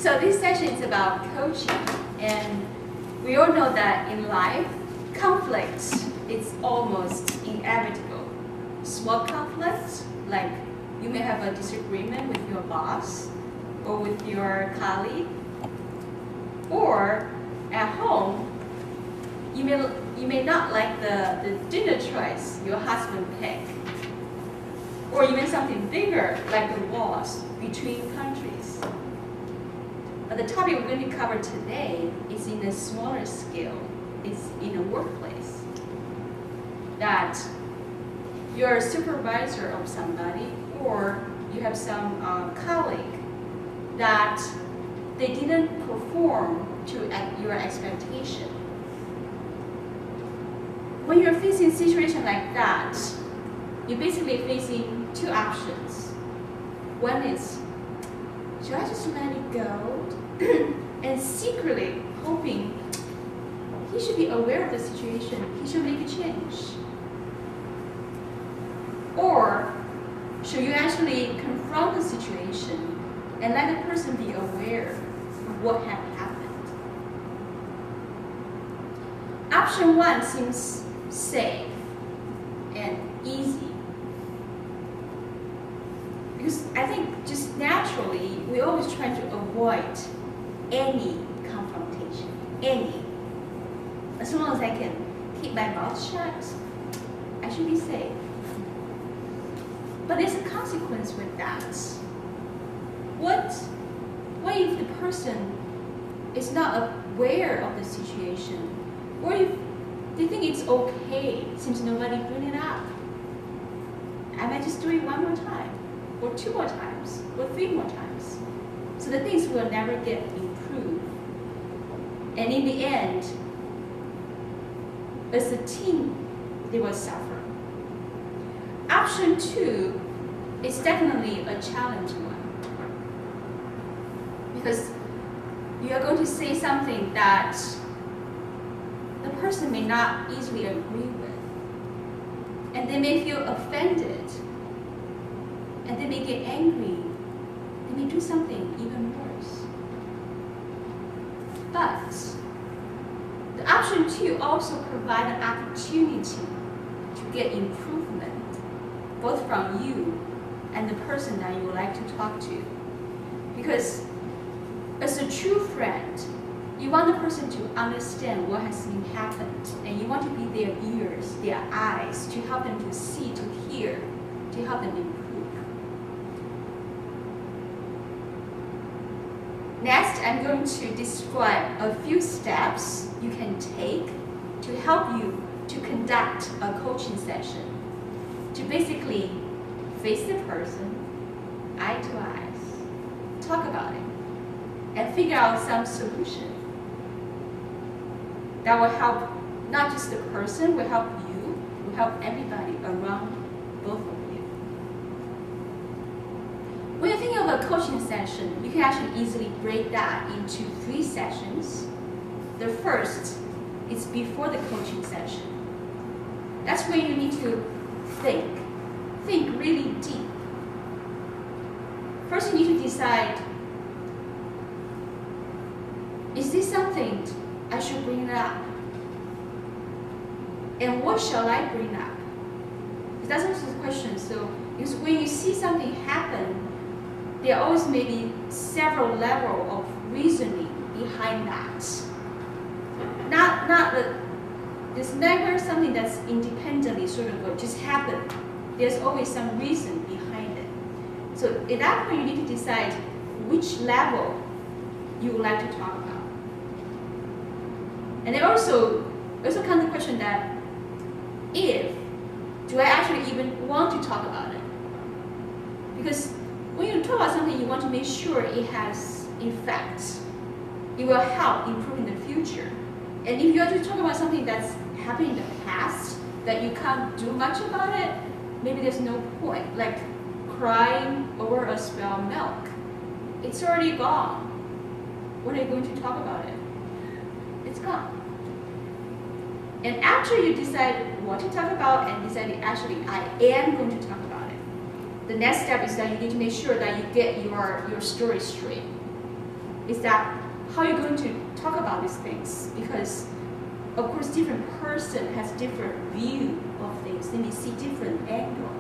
So this session is about coaching, and we all know that in life, conflict is almost inevitable. Small conflicts, like you may have a disagreement with your boss or with your colleague, or at home, you may not like the dinner choice your husband picked, or even something bigger like the wars between countries. But the topic we're going to cover today is in a smaller scale. It's in a workplace. That you're a supervisor of somebody, or you have some colleague that they didn't perform to your expectation. When you're facing a situation like that, you're basically facing two options. One is, should I just let it go and secretly hoping he should be aware of the situation, he should make a change? Or should you actually confront the situation and let the person be aware of what had happened? Option one seems safe and easy, because I think just naturally we always try to avoid any confrontation, any. As long as I can keep my mouth shut, I should be safe. But there's a consequence with that. What if the person is not aware of the situation? Or if they think it's okay since nobody bring it up? I might just do it one more time, or two more times, or three more times. So the things will never get improved. And in the end, as a team, they will suffer. Option two is definitely a challenging one, because you are going to say something that the person may not easily agree with, and they may feel offended, and they may get angry, they may do something even worse. But the option two also provides an opportunity to get improvement, both from you and the person that you would like to talk to. Because as a true friend, you want the person to understand what has been happened, and you want to be their ears, their eyes, to help them to see, to hear, to help them improve. Next, I'm going to describe a few steps you can take to help you to conduct a coaching session, to basically face the person, eye to eyes, talk about it, and figure out some solution that will help not just the person, will help you, will help everybody around both of you. When you think of a coaching session, you can actually easily break that into 3 sessions. The first is before the coaching session. That's where you need to think really deep. First, you need to decide, is this something I should bring up? And what shall I bring up? That's also the question. So, because when you see something happen, there always may be several levels of reasoning behind that. There's never something that's independently sort of just happened. There's always some reason behind it. So at that point, you need to decide which level you would like to talk about. And then also comes the question that, do I actually even want to talk about it? Because when you talk about something, you want to make sure it has effect. It will help improve in the future. And if you are to talk about something that's happened in the past, that you can't do much about it, maybe there's no point. Like crying over a spilled milk. It's already gone. When are you going to talk about it? It's gone. And after you decide what to talk about and decide actually I am going to talk about it, the next step is that you need to make sure that you get your story straight. is that how you're going to talk about these things, because of course different person has different view of things. They may see different angle.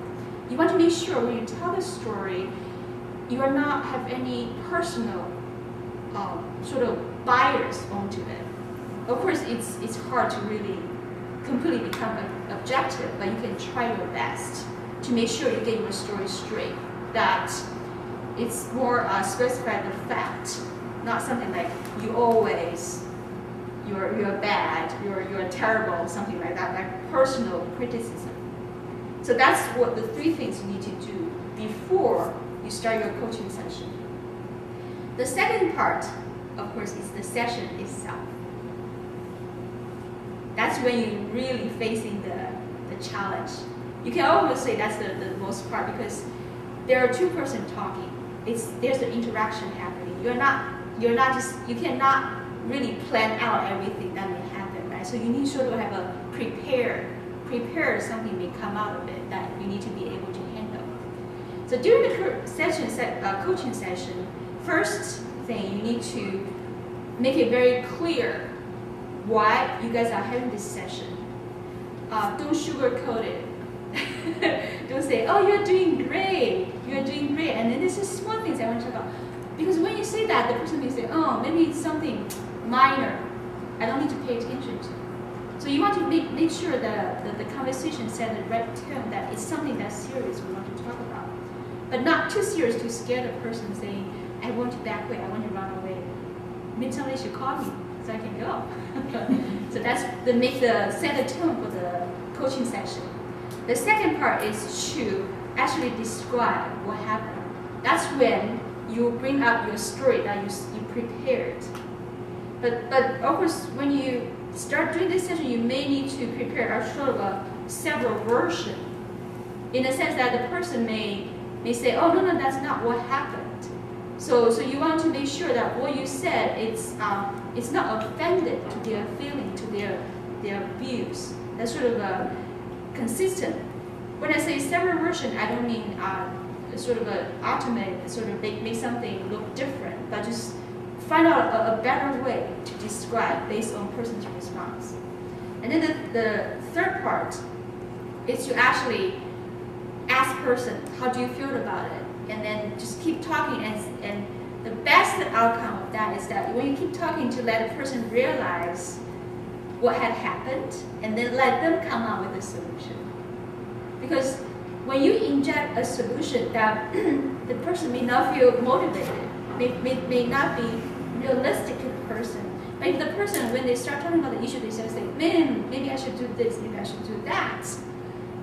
You want to make sure when you tell the story, you are not have any personal sort of bias onto it. Of course, it's hard to really completely become objective, but you can try your best to make sure you get your story straight. That it's more specify the fact, not something like you're bad, you're terrible, something like that, like personal criticism. So that's what the 3 things you need to do before you start your coaching session. The second part, of course, is the session itself. That's when you're really facing the challenge. You can almost say that's the most part, because there are 2 persons talking. There's an interaction happening. You cannot really plan out everything that may happen, right? So you need to sort of have a prepare something may come out of it that you need to be able to handle. So during the coaching session, first thing you need to make it very clear why you guys are having this session. Don't sugarcoat it. Don't say, oh, you're doing great, and then there's just small things I want to talk about. Because when you say that, the person may say, oh, maybe it's something minor, I don't need to pay attention to. So you want to make sure that the conversation set the right tone, that it's something that's serious we want to talk about. But not too serious to scare the person saying, I want to back away, I want to run away. Maybe somebody should call me so I can go. So that's set the tone for the coaching session. The second part is to actually describe what happened. That's when you bring up your story that you prepared. But of course, when you start doing this session, you may need to prepare a sort of several versions, in the sense that the person may say, oh, no, that's not what happened. So you want to make sure that what you said, it's not offended to their feeling, to their views. That's sort of consistent. When I say several versions, I don't mean sort of automate, sort of make something look different, but just find out a better way to describe based on person's response. And then the third part is to actually ask person, how do you feel about it? And then just keep talking, and the best outcome of that is that when you keep talking, to let a person realize what had happened, and then let them come up with a solution. Because when you inject a solution that the person may not feel motivated, may not be realistic to the person. But if the person, when they start talking about the issue, they start saying, man, maybe I should do this, maybe I should do that.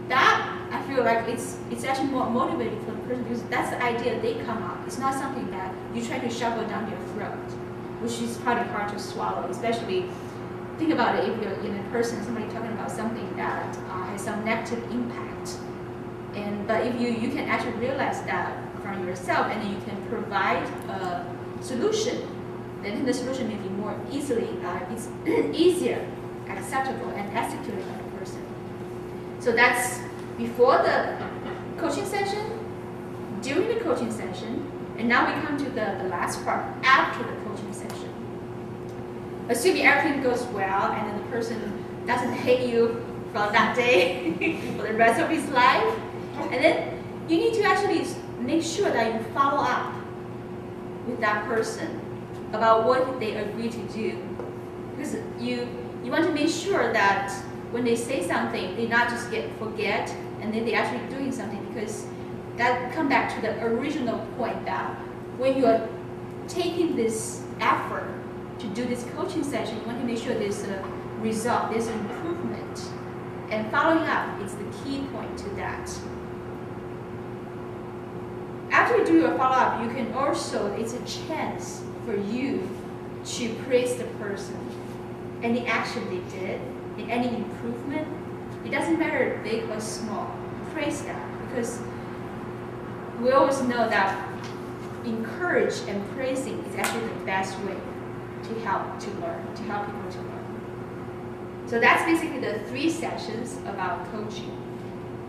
That, I feel like it's actually more motivating for the person, because that's the idea they come up. It's not something that you try to shovel down their throat, which is probably hard to swallow, especially think about it if you're in a person, somebody talking about something that has some negative impact. But if you can actually realize that from yourself, and then you can provide a solution, then the solution may be more easier acceptable and executed by the person. So that's before the coaching session, during the coaching session, and now we come to the last part, after the coaching session. Assuming everything goes well, and then the person doesn't hate you from that day for the rest of his life, and then you need to actually make sure that you follow up with that person about what they agree to do. Because you want to make sure that when they say something, they not just forget, and then they're actually doing something, because that come back to the original point that when you are taking this effort to do this coaching session, you want to make sure there's a result, there's an improvement. And following up is the key point to that. After you do your follow-up, you can also, it's a chance for you to praise the person. Any action they did, in any improvement, it doesn't matter big or small, praise that. Because we always know that encourage and praising is actually the best way to help people to learn. So that's basically the 3 sessions about coaching.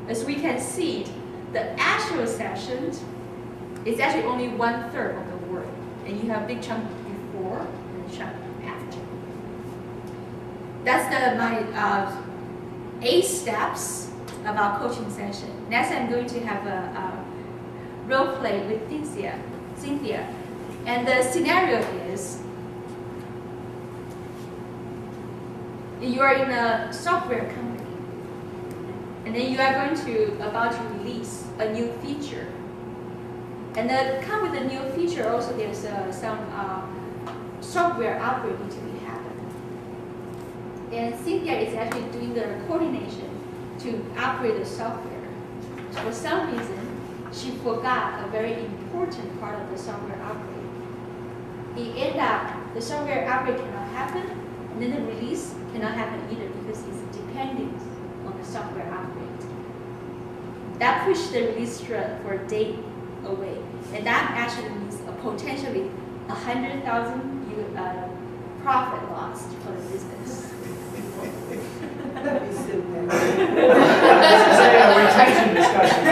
As we can see, the actual session is actually only 1/3 of the work, and you have a big chunk before and sharp after. That's my 8 steps of our coaching session. Next, I'm going to have a role play with Cynthia. And the scenario is, you are in a software company, and then you are about to release a new feature. And then come with a new feature, also there's some software upgrade need to be happened. And Cynthia is actually doing the coordination to upgrade the software. So for some reason, she forgot a very important part of the software upgrade. It ended up, the software upgrade cannot happen, and then the release cannot happen either because it's depending on the software upgrade. That pushed the release for a day away, and that actually means a potentially 100,000 profit lost for the business. Let me sit there. This is a retention discussion.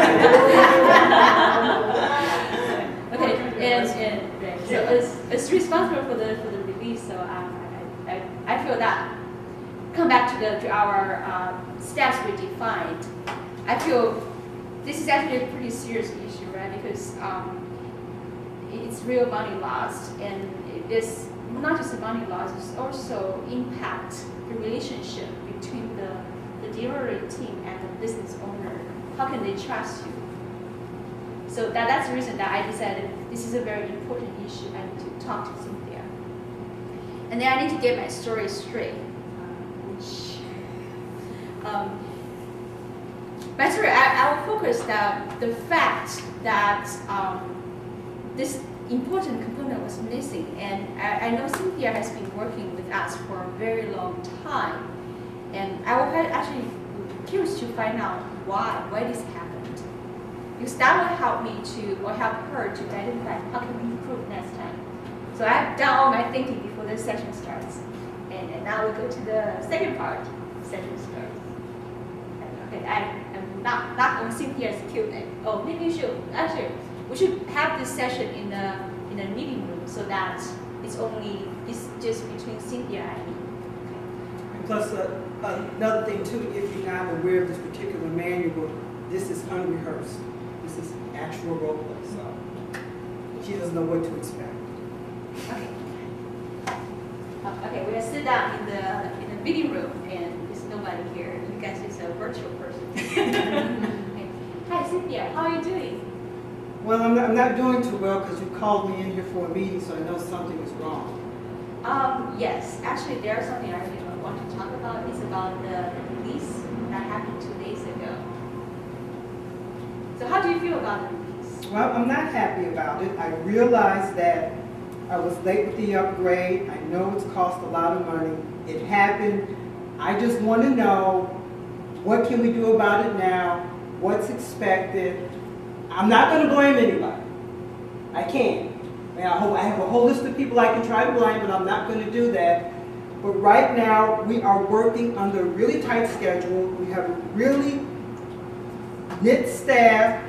Okay, so it's responsible for the release. So I feel that. Come back to our steps we defined. I feel this is actually a pretty serious issue, right? Because it's real money lost, and it's not just the money loss, it's also impact the relationship between the delivery team and the business owner. How can they trust you? So that's the reason that I decided this is a very important issue. I need to talk to Cynthia. And then I need to get my story straight. My story, I will focus the fact that this important component was missing. And I know Cynthia has been working with us for a very long time. And I will actually be curious to find out why this happened. Because that will help me help her to identify how can we improve next time. So I've done all my thinking before the session starts. And now we go to the second part. Session starts. Okay, I'm not on Cynthia's Q&A. Oh, maybe we should have this session in the meeting room so that it's just between Cynthia and me. And plus, another thing too, if you're not aware of this particular manual, this is unrehearsed. This is actual role play, so she doesn't know what to expect. Okay. Okay, we're gonna sit down in the meeting room, and there's nobody here. You guys is a virtual person. Okay. Hi, Cynthia. How are you doing? Well, I'm not doing too well because you called me in here for a meeting, so I know something is wrong. Yes. Actually, there's something I really want to talk about. It's about the release that happened 2 days ago. So how do you feel about the release? Well, I'm not happy about it. I realized that I was late with the upgrade. I know it's cost a lot of money. It happened. I just want to know, what can we do about it now? What's expected? I'm not going to blame anybody. I can't. I have a whole list of people I can try to blame, but I'm not going to do that. But right now, we are working under a really tight schedule. We have a really knit staff,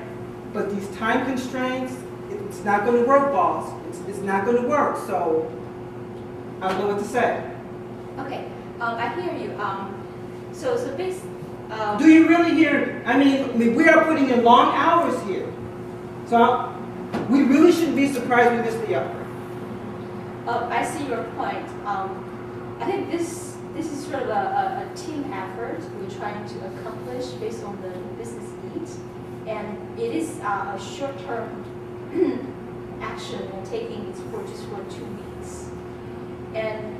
but these time constraints, it's not going to work, boss. It's not going to work, so I don't know what to say. Okay, I hear you. So do you really hear? I mean, we are putting in long hours here, so we really shouldn't be surprised we missed the upgrade. I see your point. I think this is sort of a team effort we're trying to accomplish based on the business needs, and it is a short-term action we're taking. It's just for 2 weeks, and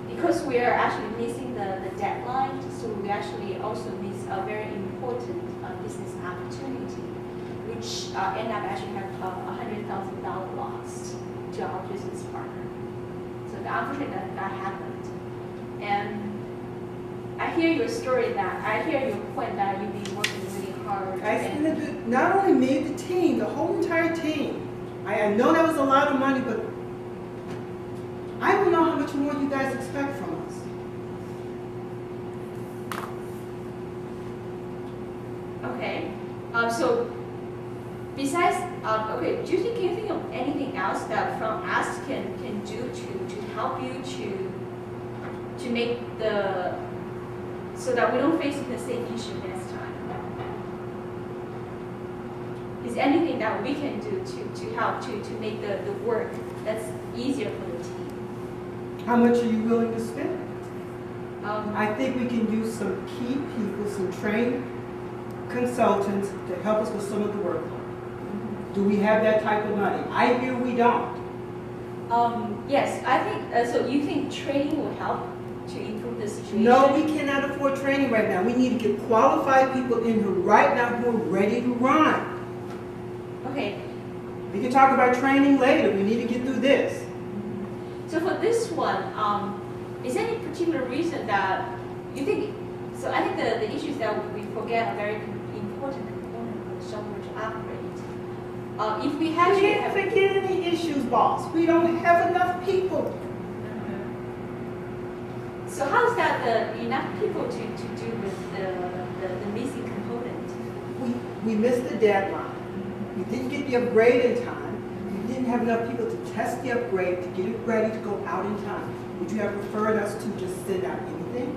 because we are actually missing the deadline, so we actually also miss a very important business opportunity, which end up actually have $100,000 lost to our business partner. So unfortunately that happened. And I hear your story I hear your point that you've been working really hard. Not only me, the team, the whole entire team. I know that was a lot of money, but I don't know how much more you guys expect from us. Okay. So besides, okay, can you think of anything else that from us can do to help you to make so that we don't face the same issue next time? Is there anything that we can do to help to make the work that's easier for the team? How much are you willing to spend? I I think we can use some key people, some trained consultants to help us with some of the workload. Do we have that type of money? I hear we don't. Yes, I think, so you think training will help to improve the situation? No, we cannot afford training right now. We need to get qualified people in here right now who are ready to run. Okay. We can talk about training later. We need to get through this. So for this one, is there any particular reason that you think, so I think the issues that we forget a very important component of the software to operate. If we We have can't forget any issues, boss. We don't have enough people. So how is that enough people to do with the missing component? We missed the deadline. We didn't get the upgrade in time. We didn't have enough people to test the upgrade to get it ready to go out in time. Would you have preferred us to just send out anything?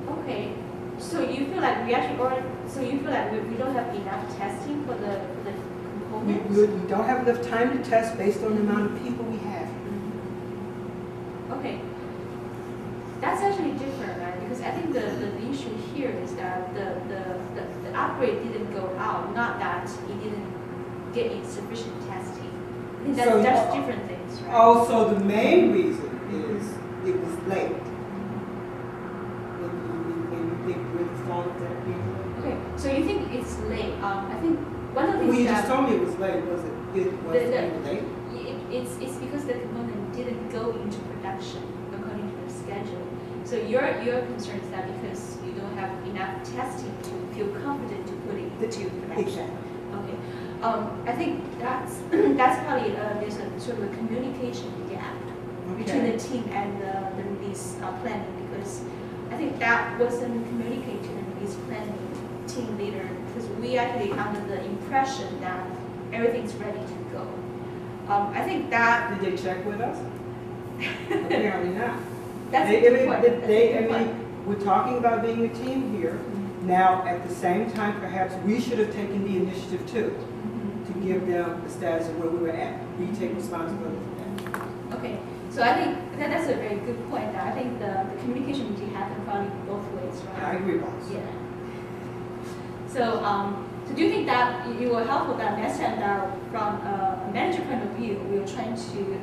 Okay. So you feel like we actually already, so you feel like we don't have enough testing for the components? We don't have enough time to test based on the amount of people we have. Okay. That's actually different, right? Because I think the issue here is that the upgrade didn't go out, not that it didn't get insufficient testing. I think that's different things, right? Also, the main reason is it was late. And you think we're the fault of that being late? Okay, so you think it's late. I think one of the things Well, you that just told me it was late. Was it late? it's because the component didn't go into production according to the schedule. So your concern is that because you don't have enough testing to feel confident to put it into production. Exactly. Okay. I think that's probably there's a sort of a communication gap between the team and the release planning, because I think that wasn't communicated to the release planning team leader, because we actually under the impression that everything's ready to go. I think that Did they check with us? Apparently not. that's a good point. We're talking about being a team here. Now, at the same time, perhaps we should have taken the initiative too, to give them the status of where we were at. We take responsibility for that. Okay, so I think that's a very good point. I think the communication need to happen probably both ways, right? I agree, boss. Yeah. So, so do you think that it will help with that next time that from a manager point of view, we're trying to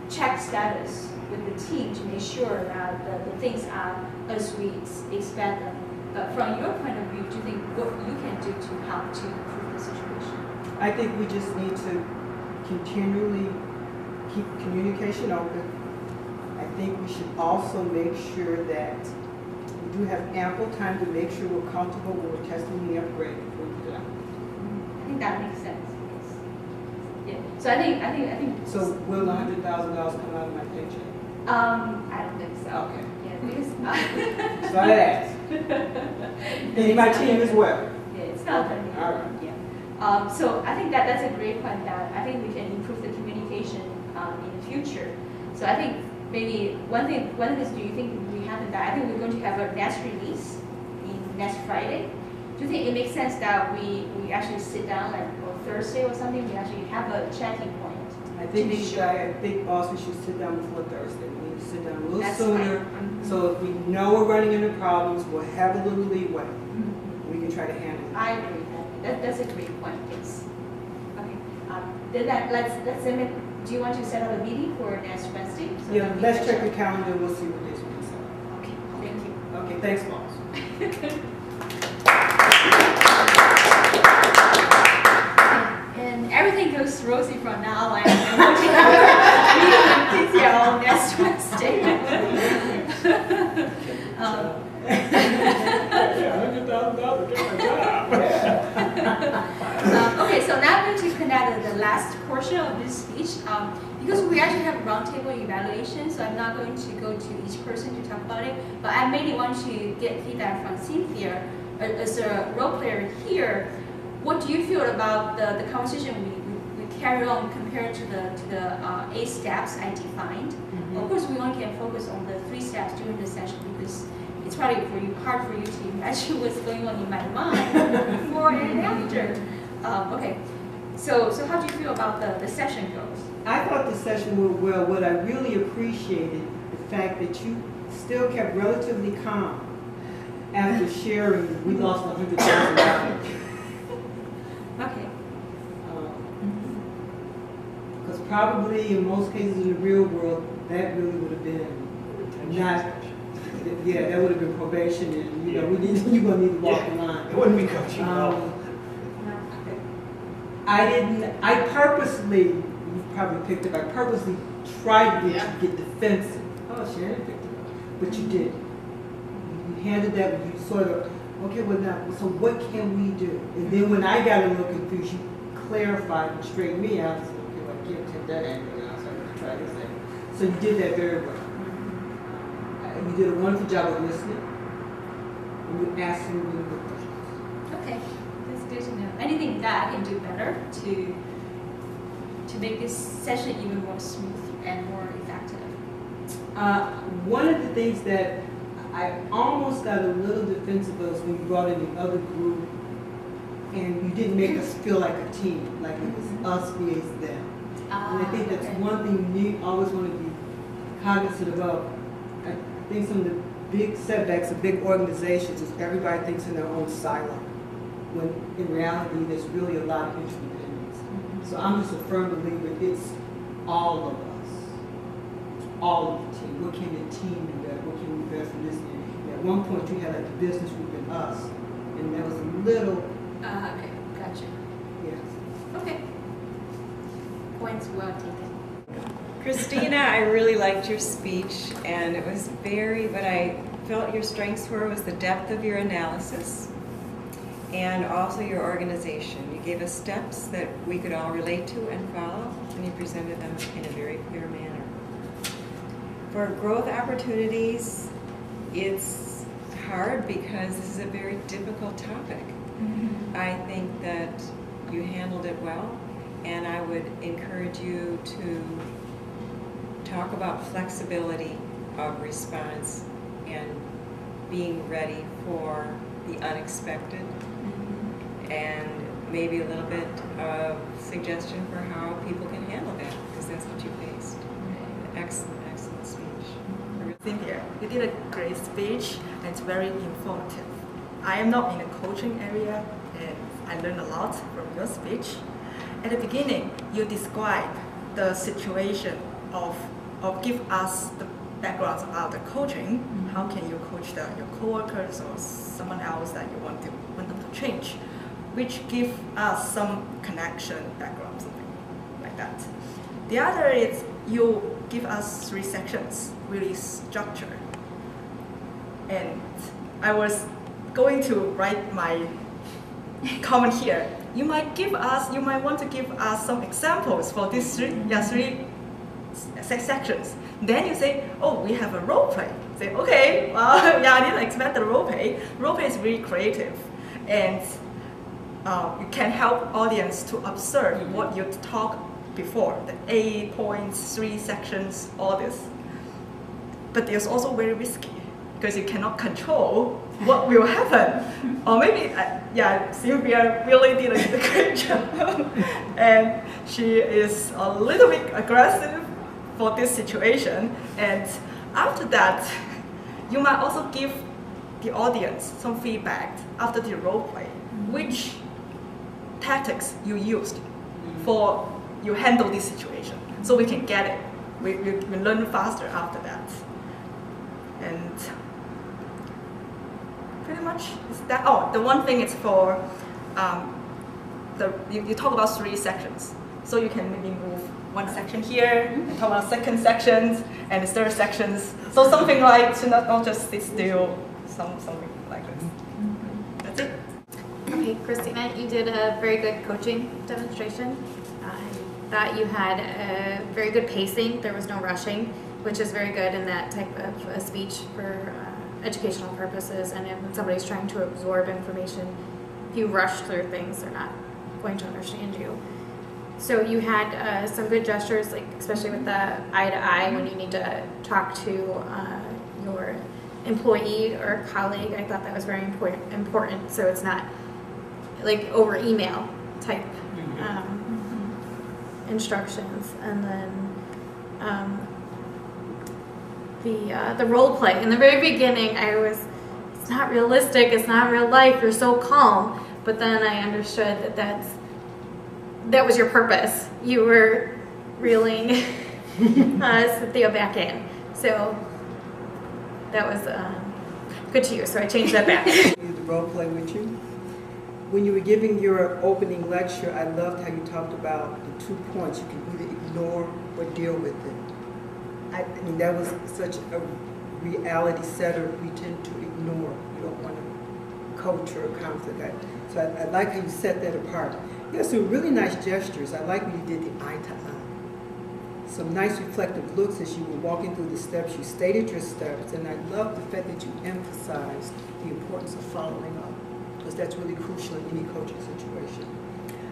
check status with the team to make sure that the things are as we expect them. But from your point of view, do you think what you can do to help to improve the situation? I think we just need to continually keep communication open. I think we should also make sure that we do have ample time to make sure we're comfortable when we're testing the upgrade before we put it out. I think that makes sense. Yes. Yeah. So I think. So will $100,000 come out of my paycheck? I don't think so. Okay. Yeah, because. So I asked. And my team as well. Yeah, it's not going to be. All right. Yeah. So I think that's a great point. That I think we can improve the communication in the future. So I think maybe one of these, do you think we happen that I think we're going to have a next release in next Friday. Do you think it makes sense that we actually sit down like on Thursday or something? We actually have a checking point. I think, boss, we should sit down before Thursday. We need to sit down a little That's sooner. fine. So if we know we're running into problems, we'll have a little leeway. We can try to handle it. I agree. That's a great point. Yes. Okay. Then let's do you want to set up a meeting for next Wednesday? So Yeah, that we let's can check the calendar. We'll see what days we can set up. Okay. Thank you. Okay, thanks, boss. And everything goes rosy from now on. And we'll have a meeting in detail next Wednesday. Okay, so now I'm going to conduct the last portion of this speech. Because we actually have roundtable evaluation, so I'm not going to go to each person to talk about it, but I mainly want to get feedback from Cynthia as a role player here. What do you feel about the conversation we carried on compared to the 8 steps I defined? can focus on the 3 steps during the session because it's probably hard for you to imagine what's going on in my mind before and after. Okay, so how do you feel about the session goes? I thought the session went well. What I really appreciated, the fact that you still kept relatively calm after sharing, we lost $100,000. Okay. Because probably in most cases in the real world, that really would have been not, yeah, that would have been probation, and you're gonna need to walk the line. It wouldn't be coaching. I purposely, you probably picked up, I purposely tried to get defensive. Oh, Sharon picked it up. But you did. You handled that, you sort of, okay, well now, so what can we do? And then when I got a little confused, you clarified and straightened me out. I said, okay, well, I can't take that angle now, so I'm going to try this angle. So you did that very well. You did a wonderful job of listening. And you asked me really good questions. Okay, that's good to know. Anything that I can do better to make this session even more smooth and more effective? One of the things that I almost got a little defensive of was when you brought in the other group and you didn't make us feel like a team, like it was us versus them. And I think that's one thing you always want to be cognizant of. I think some of the big setbacks of big organizations is everybody thinks in their own silo, when in reality there's really a lot of interdependence. So I'm just a firm believer it's all of us, all of the team. What can the team do better? What can we do better from this end? At one point you had like the business group and us, and that was a little. Okay, gotcha. Yes. Okay. Points well taken. Christina, I really liked your speech, and it was what I felt your strengths was the depth of your analysis and also your organization. You gave us steps that we could all relate to and follow, and you presented them in a very clear manner. For growth opportunities, it's hard because this is a very difficult topic. I think that you handled it well, and I would encourage you to talk about flexibility of response and being ready for the unexpected, and maybe a little bit of suggestion for how people can handle that, because that's what you faced. Excellent speech. Cynthia, you did a great speech and it's very informative. I am not in the coaching area and I learned a lot from your speech. At the beginning, you described the situation of give us the backgrounds about the coaching. How can you coach your coworkers or someone else that you want them to change, which give us some connection background, something like that. The other is you give us 3 sections, really structured. And I was going to write my comment here. You might want to give us some examples for these 3 sections. Then you say, oh, we have a role play. Say, okay, well, yeah, I didn't expect the role play. Role play is really creative, and you can help audience to observe what you talked before, the 8 points, 3 sections, all this. But it's also very risky because you cannot control what will happen. Or maybe, Sylvia really did a great job, and she is a little bit aggressive for this situation. And after that, you might also give the audience some feedback after the role play, which tactics you used for you handle this situation, so we can get it. We learn faster after that. And pretty much is that. Oh, the one thing is for you talk about 3 sections, so you can maybe move 1 section here, and talk about 2nd sections and the 3rd sections. So something like to not just sit still, something like this. That's it. Okay, Christina, you did a very good coaching demonstration. That you had a very good pacing. There was no rushing, which is very good in that type of a speech for educational purposes. And when somebody's trying to absorb information, if you rush through things, they're not going to understand you. So you had some good gestures, like especially with the eye to eye when you need to talk to your employee or colleague. I thought that was very important. So it's not like over email type instructions. And then the role play in the very beginning, it's not realistic. It's not real life. You're so calm. But then I understood that was your purpose. You were reeling Cynthia back in. So that was good to you. So I changed that back. The role play with you. When you were giving your opening lecture, I loved how you talked about the 2 points. You can either ignore or deal with it. I mean, that was such a reality setter we tend to ignore. You don't want to coach or counsel that. So I like how you set that apart. You had some really nice gestures. I like when you did the eye to eye. Some nice reflective looks as you were walking through the steps. You stated your steps, and I love the fact that you emphasized the importance of following up, because that's really crucial in any coaching situation.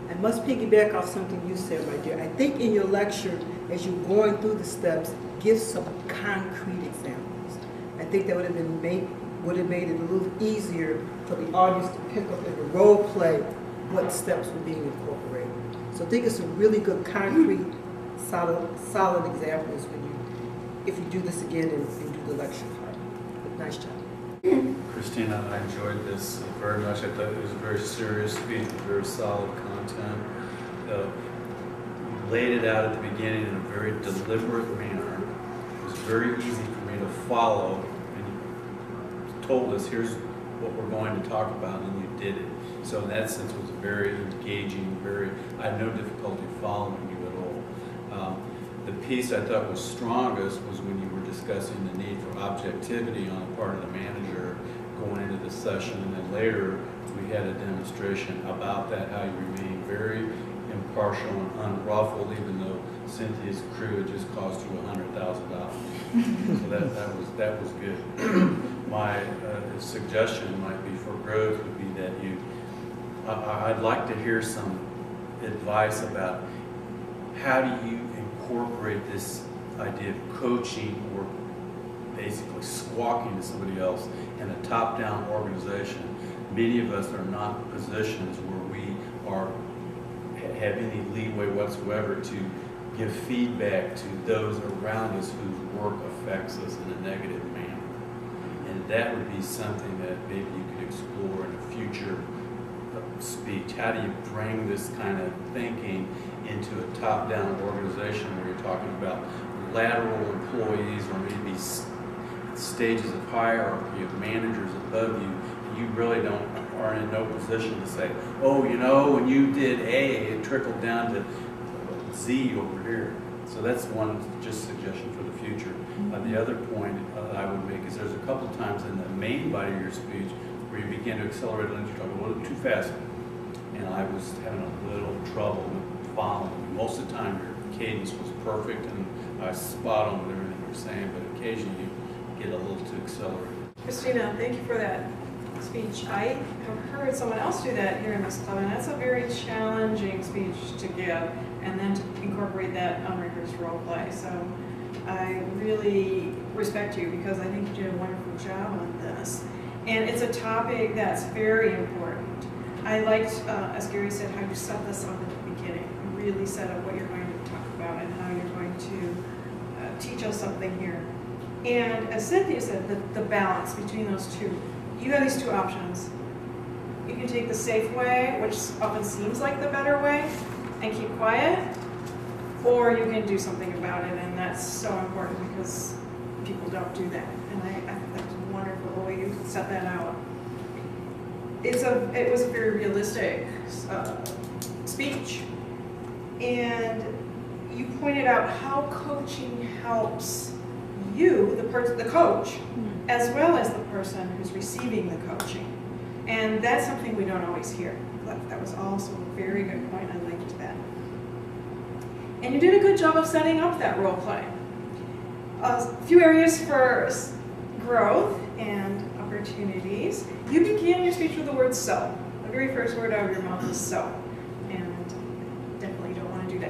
I must piggyback off something you said, my dear. I think in your lecture, as you're going through the steps, give some concrete examples. I think that would have made it a little easier for the audience to pick up in the role play what steps were being incorporated. So I think it's some really good concrete, solid examples if you do this again and do the lecture part. But nice job. Christina, I enjoyed this very much. I thought it was a very serious speech, very solid content. You laid it out at the beginning in a very deliberate manner. It was very easy for me to follow, and you told us, here's what we're going to talk about, and you did it. So in that sense, it was very engaging, I had no difficulty following you at all. The piece I thought was strongest was when you were discussing the need for objectivity on the part of the manager going into the session, and then later we had a demonstration about that, how you remain very impartial and unruffled, even though Cynthia's crew had just cost you $100,000. So that was good. My suggestion might be for growth would be that I'd like to hear some advice about how do you incorporate this idea of coaching or basically squawking to somebody else in a top-down organization. Many of us are not in positions where we have any leeway whatsoever to give feedback to those around us whose work affects us in a negative manner. And that would be something that maybe you could explore in a future speech. How do you bring this kind of thinking into a top-down organization where you're talking about lateral employees or maybe stages of hierarchy of managers above you? You really are in no position to say, oh, when you did A, it trickled down to Z over here. So that's one just suggestion for the future. The other point I would make is there's a couple times in the main body of your speech where you begin to accelerate and you're talking a little too fast. And I was having a little trouble with following you. Most of the time your cadence was perfect and I was spot on with everything you're saying, but occasionally you get a little too accelerated. Christina, thank you for that speech. I have heard someone else do that here in this club, and that's a very challenging speech to give, and then to incorporate that unrehearsed role play. So I really respect you because I think you did a wonderful job on this. And it's a topic that's very important. I liked, as Gary said, how you set this up at the beginning. You really set up what you're going to talk about and how you're going to teach us something here. And as Cynthia said, the balance between those two. You have these two options. You can take the safe way, which often seems like the better way, and keep quiet, or you can do something about it, and that's so important because people don't do that. And I think that's wonderful the way you set that out. It was a very realistic speech, and you pointed out how coaching helps you, the coach, as well as the person who's receiving the coaching. And that's something we don't always hear. That was also a very good point. I liked that. And you did a good job of setting up that role play. A few areas for growth and opportunities. You began your speech with the word so. The very first word out of your mouth is so. And definitely don't want to do that.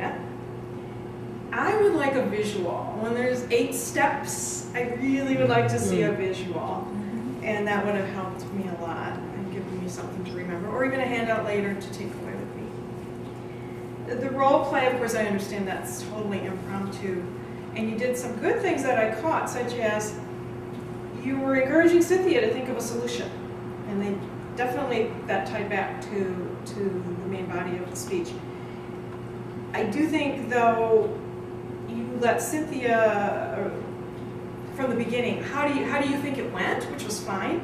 like a visual. When there's 8 steps, I really would like to see a visual. And that would have helped me a lot and given me something to remember, or even a handout later to take away with me. The role play, of course, I understand that's totally impromptu. And you did some good things that I caught, such as you were encouraging Cynthia to think of a solution. And they definitely, that tied back to the main body of the speech. I do think, though, you let Cynthia, from the beginning, how do you think it went, which was fine.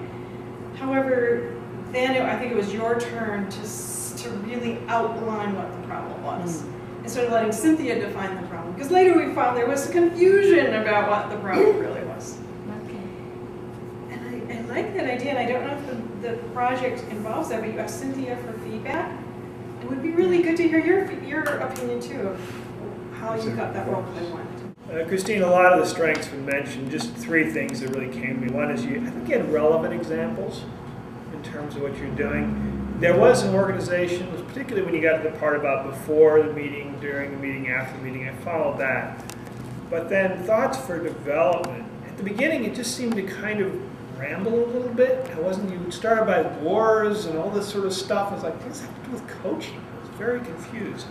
However, then I think it was your turn to really outline what the problem was, instead of letting Cynthia define the problem. Because later we found there was confusion about what the problem really was. Okay. And I like that idea, and I don't know if the project involves that, but you asked Cynthia for feedback. It would be really good to hear your opinion too of how you got that role play went. Christine, a lot of the strengths were mentioned. Just 3 things that really came to me. One is I think you had relevant examples in terms of what you're doing. There was an organization, particularly when you got to the part about before the meeting, during the meeting, after the meeting. I followed that. But then thoughts for development. At the beginning, it just seemed to kind of ramble a little bit. You started by wars and all this sort of stuff. I was like, what does that have to do with coaching? I was very confused.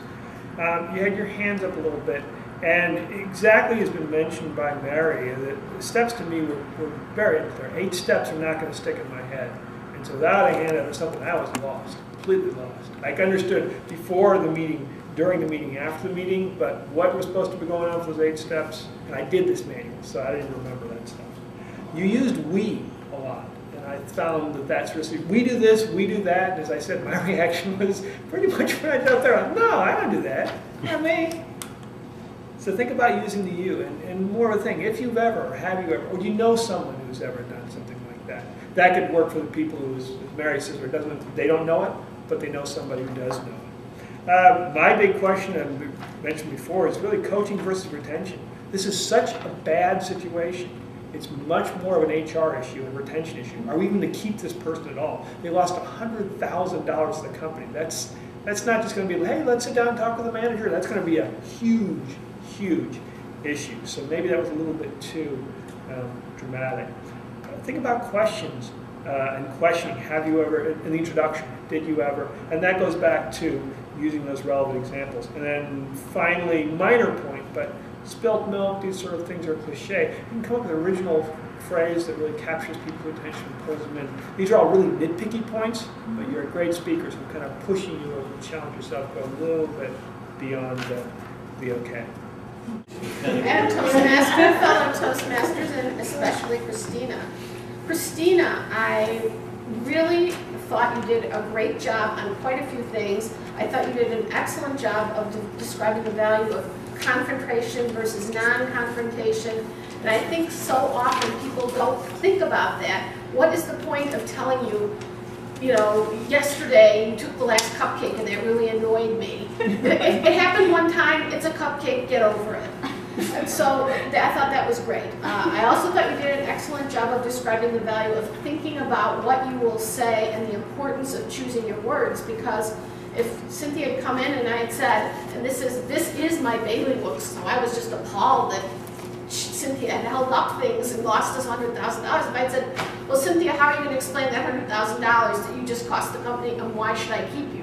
You had your hands up a little bit. And exactly as been mentioned by Mary, the steps to me were very clear. 8 steps are not going to stick in my head. And so without a hand up or something, I was lost, completely lost. I understood before the meeting, during the meeting, after the meeting, but what was supposed to be going on for those 8 steps, and I did this manual, so I didn't remember that stuff. You used we a lot, and I found that that's really, we do this, we do that, and as I said, my reaction was pretty much right out there, no, I don't do that, not me. So think about using the you, and more of a thing, if you've ever, or have you ever, or you know someone who's ever done something like that. That could work for the people who, as Mary says, they don't know it, but they know somebody who does know it. My big question, and we mentioned before, is really coaching versus retention. This is such a bad situation. It's much more of an HR issue and retention issue. Are we even to keep this person at all? They lost $100,000 to the company. That's not just going to be, hey, let's sit down and talk with the manager. That's going to be a huge issue. So maybe that was a little bit too dramatic. Think about questions and questioning. Have you ever, in the introduction, did you ever? And that goes back to using those relevant examples. And then finally, minor point, but spilt milk, these sort of things are cliche. You can come up with an original phrase that really captures people's attention and pulls them in. These are all really nitpicky points, but you're a great speaker, so I'm kind of pushing you to challenge yourself, go a little bit beyond the okay. And Toastmaster, fellow Toastmasters, and especially Christina. Christina, I really thought you did a great job on quite a few things. I thought you did an excellent job of describing the value of confrontation versus non-confrontation. And I think so often people don't think about that. What is the point of telling you, yesterday you took the last cupcake and that really annoyed me. It happened one time, it's a cupcake, get over it. And so I thought that was great. I also thought you did an excellent job of describing the value of thinking about what you will say and the importance of choosing your words, because if Cynthia had come in and I had said, and this is my bailiwick, so I was just appalled that Cynthia had held up things and lost us $100,000. If I had said, well, Cynthia, how are you going to explain that $100,000 that you just cost the company, and why should I keep you?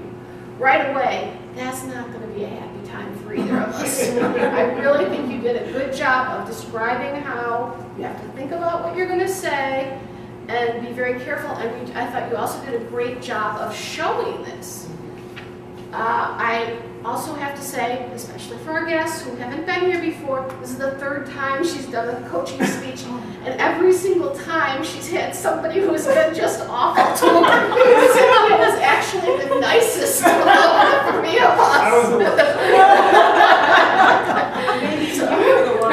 Right away, that's not going to be a happy time for either of us. I really think you did a good job of describing how you have to think about what you're going to say and be very careful. And I thought you also did a great job of showing this. I also have to say, especially for our guests who haven't been here before, this is the 3rd time she's done a coaching speech, and every single time she's had somebody who has been just awful to her. Cynthia was actually the nicest of the 3 of us. I was the worst.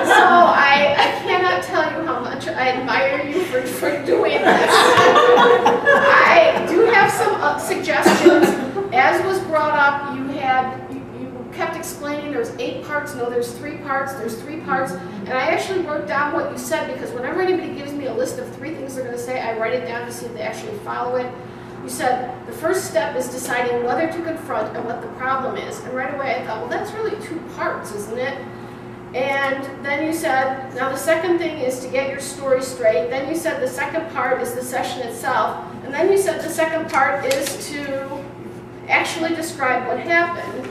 So I cannot tell you how much I admire you for doing this. I do have some suggestions. As was brought up, you kept explaining there's 8 parts. No, there's 3 parts. There's 3 parts. And I actually wrote down what you said, because whenever anybody gives me a list of 3 things they're going to say, I write it down to see if they actually follow it. You said the first step is deciding whether to confront and what the problem is. And right away I thought, well, that's really 2 parts, isn't it? And then you said, now the second thing is to get your story straight. Then you said the second part is the session itself. And then you said the second part is to actually describe what happened.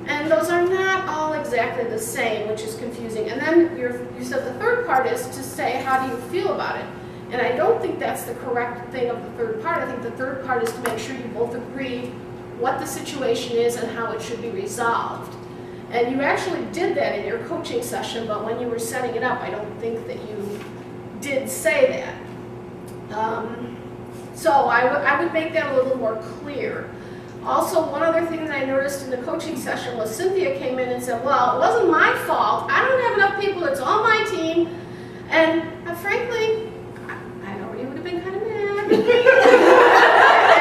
And those are not all exactly the same, which is confusing. And then you said the third part is to say, how do you feel about it? And I don't think that's the correct thing of the third part. I think the third part is to make sure you both agree what the situation is and how it should be resolved. And you actually did that in your coaching session, but when you were setting it up, I don't think that you did say that. So I would make that a little more clear. Also, one other thing that I noticed in the coaching session was Cynthia came in and said, well, it wasn't my fault. I don't have enough people. It's all my team. And frankly, I already would have been kind of mad. And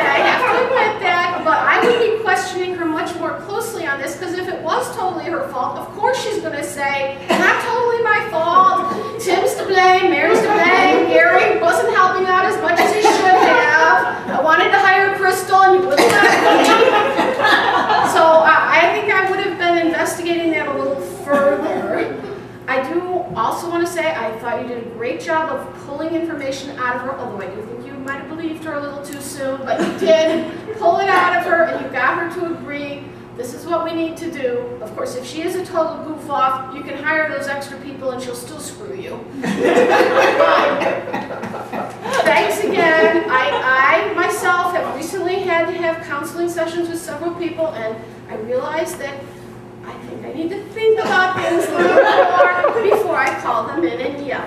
I have to admit that. But I would be questioning her much more closely on this, because if it was totally her fault, of course she's going to say, not totally my fault. Tim's to blame, Mary's to blame, Gary wasn't helping out as much as he should have. I wanted to hire Crystal and you wouldn't let me. So I think I would have been investigating that a little further. I do also want to say I thought you did a great job of pulling information out of her, although I do think you might have believed her a little too soon, but you did pull it out of her and you got her to agree. This is what we need to do. Of course, if she is a total goof off, you can hire those extra people and she'll still screw you. Thanks again. I myself have recently had to have counseling sessions with several people, and I realized that I think I need to think about things a little more before I call them in and yell.